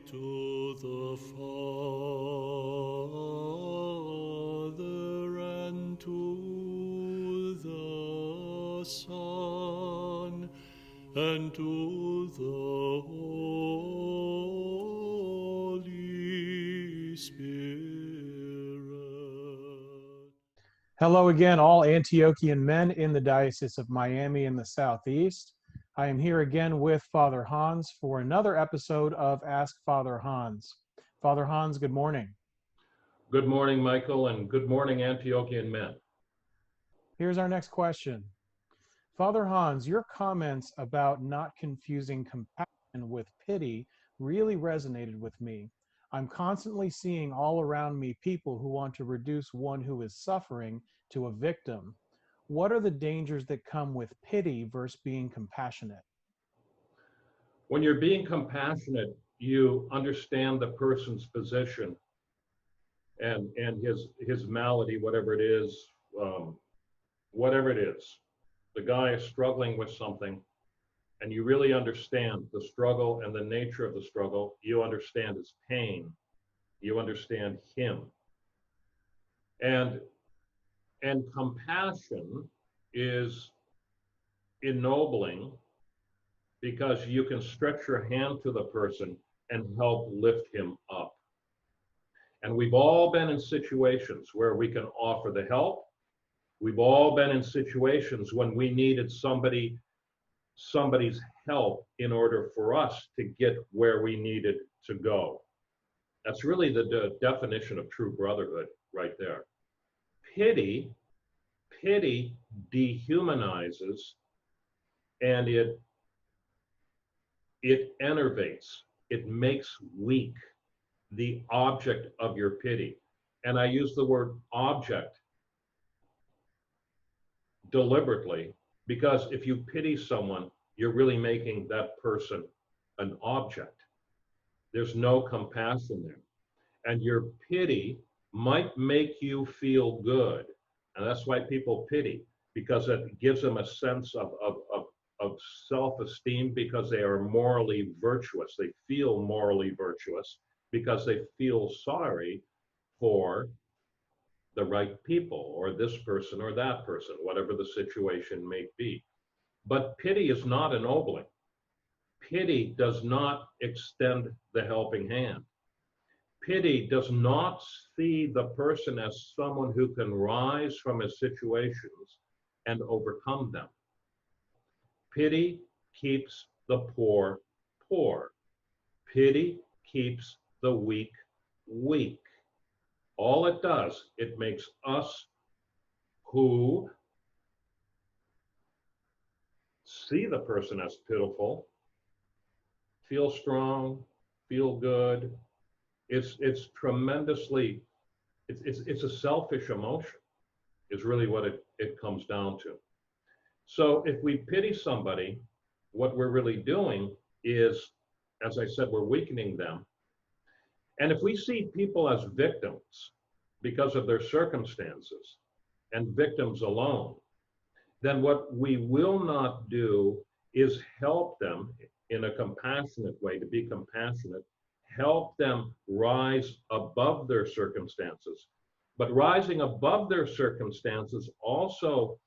to the Father, and to the Son, and to the Holy Spirit. Hello again, all Antiochian men in the Diocese of Miami in the Southeast. I am here again with Father Hans for another episode of Ask Father Hans. Father Hans, good morning. Good morning, Michael, and good morning, Antiochian men. Here's our next question. Father Hans, your comments about not confusing compassion with pity really resonated with me. I'm constantly seeing all around me people who want to reduce one who is suffering to a victim. What are the dangers that come with pity versus being compassionate? When you're being compassionate, you understand the person's position and his malady, whatever it is, The guy is struggling with something, and you really understand the struggle and the nature of the struggle. You understand his pain. You understand him. And compassion is ennobling because you can stretch your hand to the person and help lift him up. And we've all been in situations where we can offer the help. We've all been in situations when we needed somebody's help in order for us to get where we needed to go. That's really the definition of true brotherhood right there. Pity dehumanizes, and it enervates, it makes weak the object of your pity. And I use the word object deliberately, because if you pity someone, you're really making that person an object. There's no compassion there. And your pity might make you feel good. And that's why people pity, because it gives them a sense of self-esteem, because they are morally virtuous. They feel morally virtuous because they feel sorry for the right people, or this person or that person, whatever the situation may be. But pity is not ennobling. Pity does not extend the helping hand. Pity does not see the person as someone who can rise from his situations and overcome them. Pity keeps the poor poor. Pity keeps the weak weak. All it does, it makes us who see the person as pitiful feel strong, feel good. It's tremendously, it's a selfish emotion is really what it comes down to. So if we pity somebody, what we're really doing is, as I said, we're weakening them. And if we see people as victims because of their circumstances and victims alone, then what we will not do is help them in a compassionate way, to be compassionate, help them rise above their circumstances. But rising above their circumstances also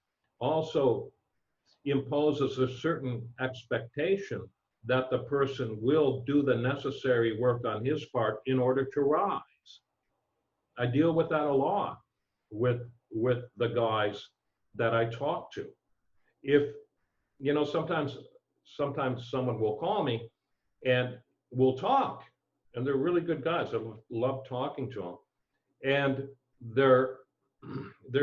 imposes a certain expectation that the person will do the necessary work on his part in order to rise. I deal with that a lot with the guys that I talk to. If, sometimes someone will call me and we'll talk, and they're really good guys. I love talking to them. And their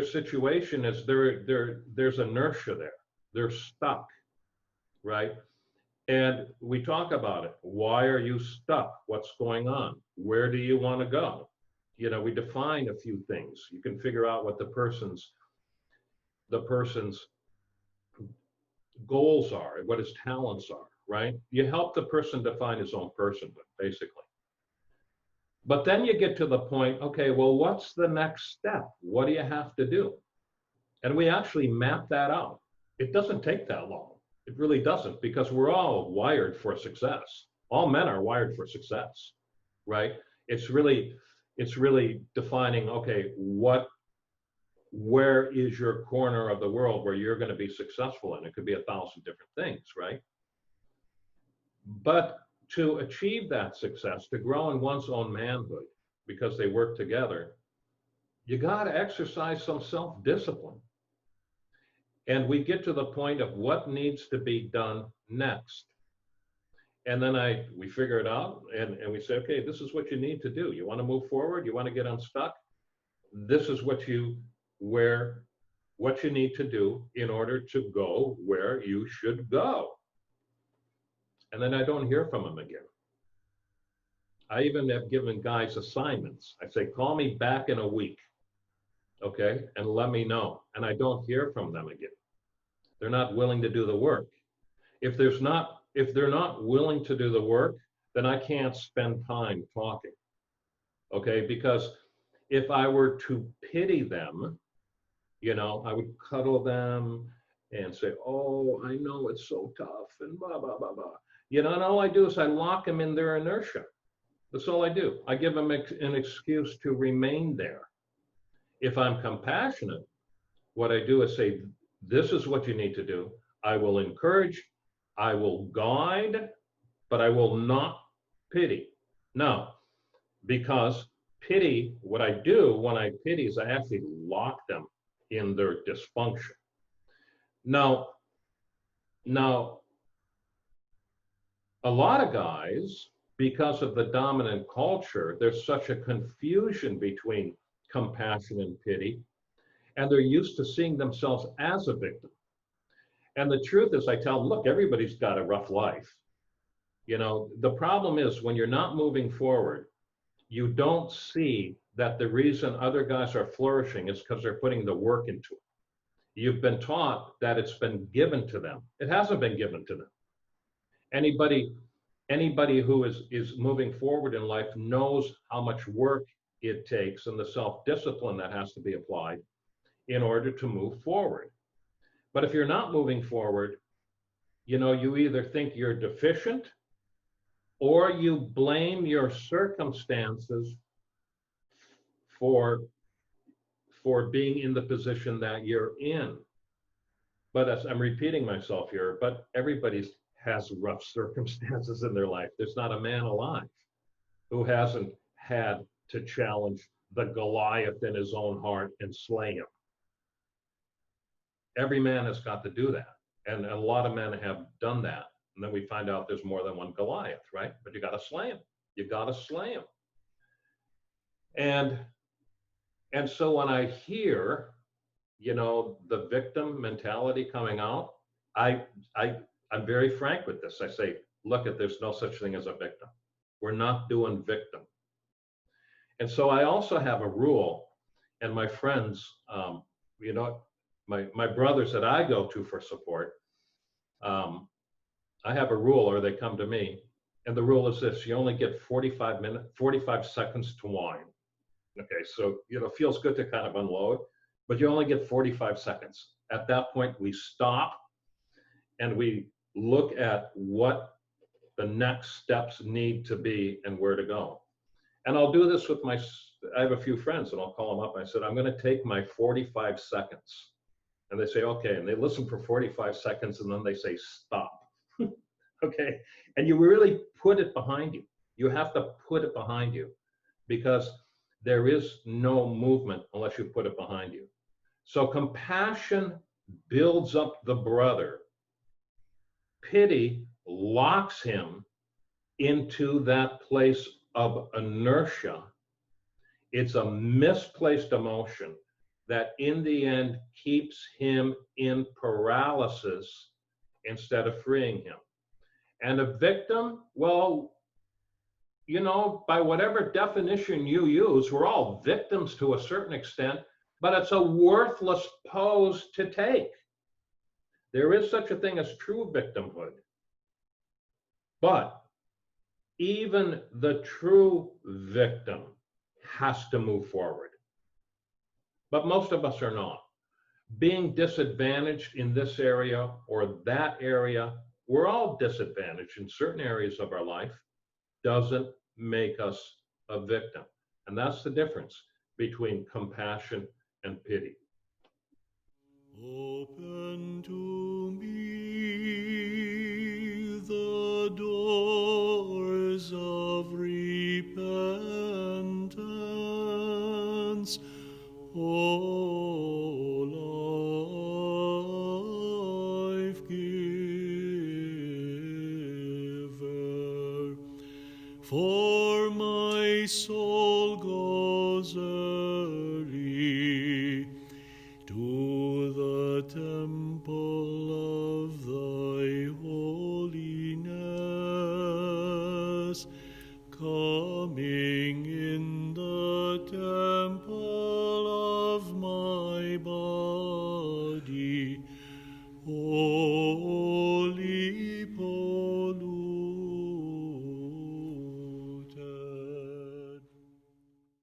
situation is there's inertia there. They're stuck, right? And we talk about it. Why are you stuck? What's going on? Where do you want to go? We define a few things. You can figure out what the person's goals are, what his talents are, right? You help the person define his own personhood, basically. But then you get to the point, okay, well, what's the next step? What do you have to do? And we actually map that out. It doesn't take that long. It really doesn't, because we're all wired for success. All men are wired for success. right? It's really defining, okay, where is your corner of the world where you're going to be successful in? It could be 1,000 different things, right? But to achieve that success, to grow in one's own manhood, because they work together, you got to exercise some self-discipline. And we get to the point of what needs to be done next. And then we figure it out, and we say, okay, this is what you need to do. You want to move forward? You want to get unstuck? This is what you need to do in order to go where you should go. And then I don't hear from them again. I even have given guys assignments. I say, call me back in a week, okay, and let me know. And I don't hear from them again. They're not willing to do the work. If they're not willing to do the work, then I can't spend time talking, okay? Because if I were to pity them, you know, I would cuddle them and say, oh, I know it's so tough and blah, blah, blah, blah. You know, and all I do is I lock them in their inertia. That's all I do. I give them an excuse to remain there. If I'm compassionate, what I do is say, this is what you need to do. I will encourage, I will guide, but I will not pity. Now, because pity, what I do when I pity is I actually lock them in their dysfunction. Now, a lot of guys, because of the dominant culture, there's such a confusion between compassion and pity, and they're used to seeing themselves as a victim. And the truth is, I tell them, look, everybody's got a rough life. You know, the problem is when you're not moving forward, you don't see that the reason other guys are flourishing is because they're putting the work into it. You've been taught that it's been given to them. It hasn't been given to them. Anybody who is moving forward in life knows how much work it takes and the self-discipline that has to be applied in order to move forward. But if you're not moving forward, you know, you either think you're deficient or you blame your circumstances for being in the position that you're in. But as I'm repeating myself here, but everybody has rough circumstances in their life. There's not a man alive who hasn't had to challenge the Goliath in his own heart and slay him. Every man has got to do that. And a lot of men have done that. And then we find out there's more than one Goliath, right? But you got to slay him. You got to slay him. And so when I hear, you know, the victim mentality coming out, I'm very frank with this. I say, look, there's no such thing as a victim. We're not doing victim. And so I also have a rule, and my friends, you know, my brothers that I go to for support, I have a rule, or they come to me, and the rule is this: you only get 45 seconds to whine. Okay, so, you know, it feels good to kind of unload, but you only get 45 seconds. At that point, we stop and we look at what the next steps need to be and where to go. And I'll do this with I have a few friends, and I'll call them up. I said, I'm going to take my 45 seconds. And they say, okay. And they listen for 45 seconds, and then they say, stop. Okay. And you really put it behind you. You have to put it behind you, because there is no movement unless you put it behind you. So compassion builds up the brother. Pity locks him into that place of inertia. It's a misplaced emotion that in the end keeps him in paralysis instead of freeing him. And a victim, well, you know, by whatever definition you use, we're all victims to a certain extent, but it's a worthless pose to take. There is such a thing as true victimhood. But even the true victim has to move forward. But most of us are not. Being disadvantaged in this area or that area, we're all disadvantaged in certain areas of our life, doesn't make us a victim. And that's the difference between compassion and pity. Open to me the doors of repentance, O life giver, for my soul goes early to the temple of thy holiness, coming in the temple of my body.